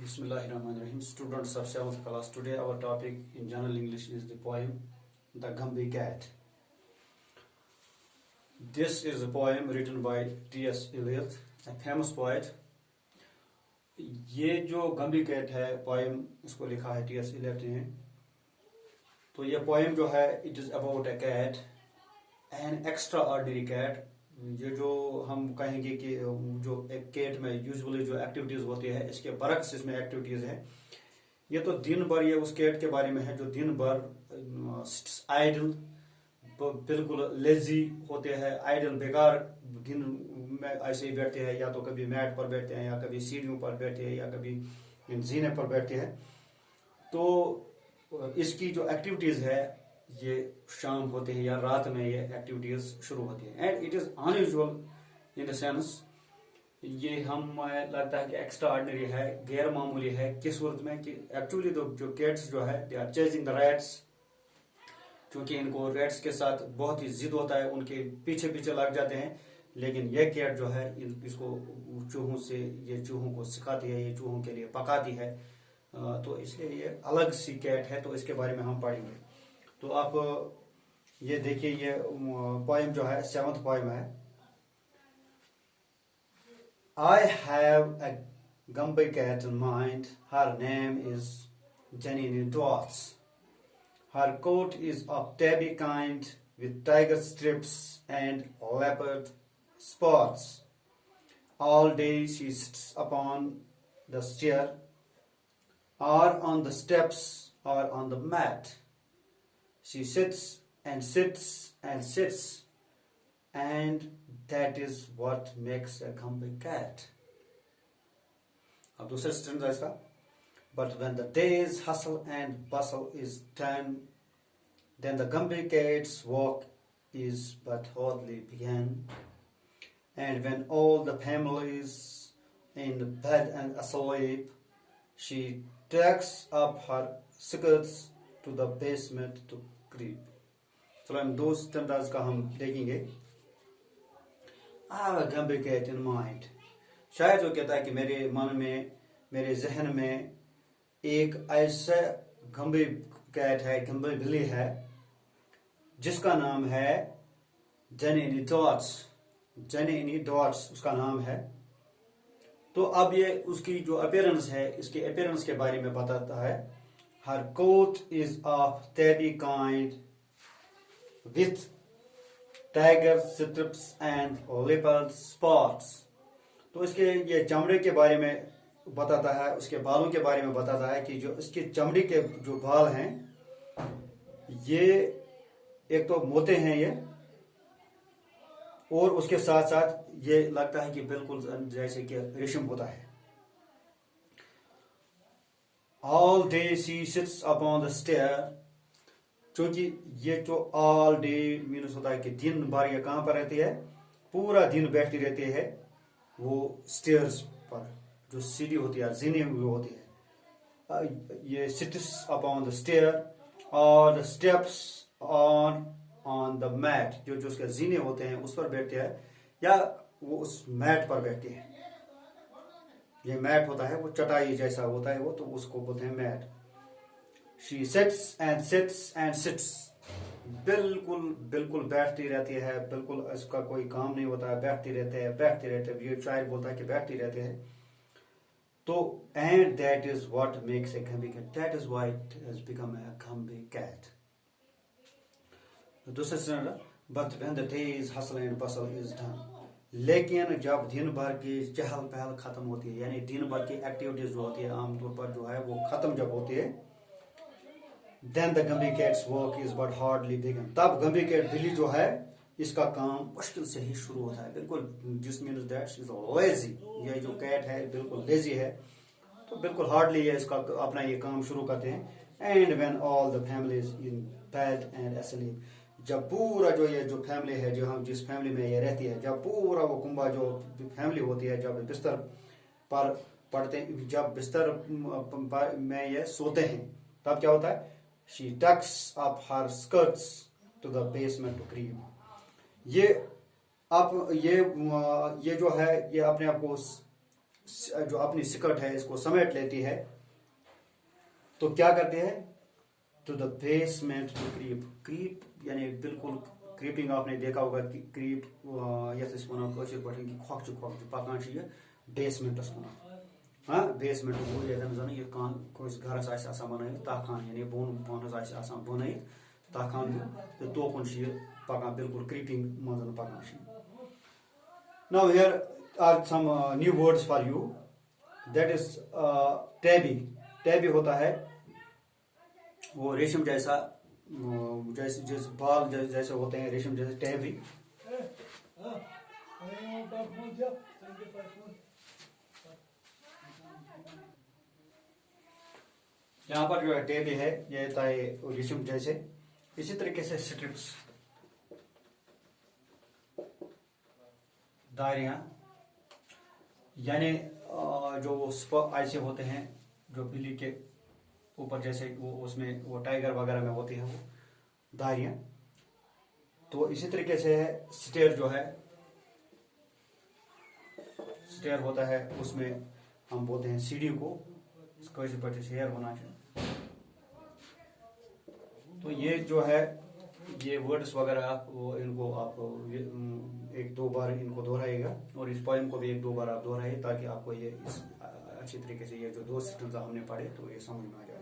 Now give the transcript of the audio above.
Bismillahirrahmanirrahim. Students of 7th class, today our topic in general English is the poem The Gumby Cat. This is a poem written by T.S. Eliot, a famous poet. ये जो गम्बी cat है poem, इसको लिखा है T.S. Eliot ने. तो ये poem जो है, it is about a cat, an extraordinary cat. ये जो हम कहेंगे कि जो एक कैट में यूजुअली जो एक्टिविटीज होती है, इसके बरक्स इसमें एक्टिविटीज है. ये तो दिन भर ये उस कैट के बारे में है जो दिन भर आइडल, बिल्कुल लेजी होते हैं, आइडल बेकार दिन में ऐसे ही बैठते हैं, या तो कभी मैट पर बैठते हैं, या कभी सीढ़ियों पर बैठते हैं, या कभी जीने पर बैठते हैं. तो इसकी जो एक्टिविटीज है ये शाम होते हैं या रात में ये एक्टिविटीज शुरू होती है. And it is unusual in the sense, ये हम लगता है कि एक्स्ट्रा ऑर्डिनरी है, गैर मामूली है. किस सूरत में कि एक्चुअली जो कैट्स जो है they are chasing the rats, क्योंकि इनको रैट्स के साथ बहुत ही जिद होता है, उनके पीछे पीछे लग जाते हैं. लेकिन ये कैट जो है इसको चूहों से, ये चूहों को सिखाती है, ये चूहों के लिए पकाती है. तो इसलिए ये अलग सी कैट है. तो इसके बारे में हम पढ़ेंगे. तो आप ये देखिए, ये पोएम जो है 7th पोएम है. I have a Gumby cat in mind. Her name is Janine Dots. Her coat is of tabby kind with tiger strips and leopard spots. All day she sits upon the stair, or on the steps, or on the mat. She sits and sits and sits, and that is what makes a Gumby cat. अब दूसरा standard है इसका. But when the day's hustle and bustle is done, then the Gumby cat's walk is but hardly begun. And when all the family is in bed and asleep, she takes up her skirts to the basement to creep. चलो हम दो standards का हम देखेंगे. I have a Gumby cat in mind. शायद वो कहता है कि मेरे मन में, मेरे जहन में एक ऐसा गम्बी कैट है, गम्बी बिल्ली है, जिसका नाम है जनीनी डॉट्स. जनीनी डॉट्स उसका नाम है. तो अब ये उसकी जो अपीयरेंस है, इसके अपीयरेंस के बारे में बताता है. Her coat is of tabby kind with tiger strips and leopard spots. तो इसके ये चमड़े के बारे में बताता है, उसके बालों के बारे में बताता है कि जो इसके चमड़ी के जो बाल हैं, ये एक तो मोटे हैं ये, और उसके साथ साथ ये लगता है कि बिल्कुल जैसे कि रेशम होता है. All day she sits upon the stair. क्योंकि ये जो all day मीन्स होता है कि दिन भर ये कहाँ पर रहती है, पूरा दिन बैठती रहती है वो स्टेयर्स पर, जो सीढ़ी होती है, जीने हुई होती है. ये sits upon the stair और steps on the mat, जो उसके जीने होते हैं उस पर बैठती है, या वो उस मैट पर बैठती है. ये मैट होता है, वो चटाई जैसा होता है वो, तो उसको बोलते हैं mat. She sits and sits and sits. बिल्कुल बिल्कुल बैठती रहती है, बिल्कुल इसका कोई काम नहीं होता है, बैठती रहते हैं, बैठती रहते हैं. ये शायर बोलता है कि बैठती रहते हैं. तो and that is what makes a Gumby cat. That is why it has become a Gumby cat. दूसरा standard. But when the day's hustle and bustle is done. लेकिन जब दिन भर की चहल पहल खत्म होती है, यानी दिन भर की एक्टिविटीज जो होती है आमतौर पर जो है वो खत्म जब होती है, then the Gumby cat's work is but hardly begun. तब Gumby cat बिल्ली जो है, इसका काम मुश्किल से ही शुरू होता है. बिल्कुल जिस means that she is lazy. ये जो कैट है बिल्कुल लेजी है, तो बिल्कुल हार्डली ये इसका अपना ये काम शुरू करते हैं. And when all the family is in bed and asleep. जब पूरा जो ये जो फैमिली है, जो हम जिस फैमिली में ये रहती है, जब पूरा वो कुंबा जो फैमिली होती है, जब बिस्तर पर पड़ते, जब बिस्तर में ये सोते हैं, तब क्या होता है? She tucks up her skirts to the basement to creep. ये आप ये जो है ये अपने आप को जो अपनी स्कर्ट है इसको समेट लेती है, तो क्या करती है, to the basement to creep. Creep यानी बिल्कुल क्रीपिंग आपने देखा होगा कि क्रीप यस वन पे खोख पकान बेसमेंटस कुन। हाँ बेसमेंट गो ये जन ये घरस बन तखान यानी बोन पानस बन तखान तो तोकुन पकान बिल्कुल क्रीपिंग मज पकान। Now here are some new words for you, that is tabby. Tabby होता है वो रेशम जैसा, जैसे जैसे बाल जैसे होते हैं रेशम जैसे टैबी। यहाँ पर जो है टैबी है ये होता है रेशम जैसे। इसी तरीके से स्ट्रिप्स दायरियां यानी जो ऐसे होते हैं जो बिल्ली के ऊपर जैसे वो उसमें वो टाइगर वगैरह में होती है वो दायरियां। तो इसी तरीके से है स्टेयर जो है, स्टेयर होता है उसमें हम बोलते हैं सीढ़ी को, इसको इसी पर शेयर होना चाहिए। तो ये जो है ये वर्ड्स वगैरह वो इनको आप एक दो बार इनको दोहराइएगा और इस पोएम को भी एक दो बार आप दोहराइए ताकि आपको ये इस अच्छी तरीके से ये जो दो सेंटेंस हमने पढ़े तो ये समझ में आ जाए।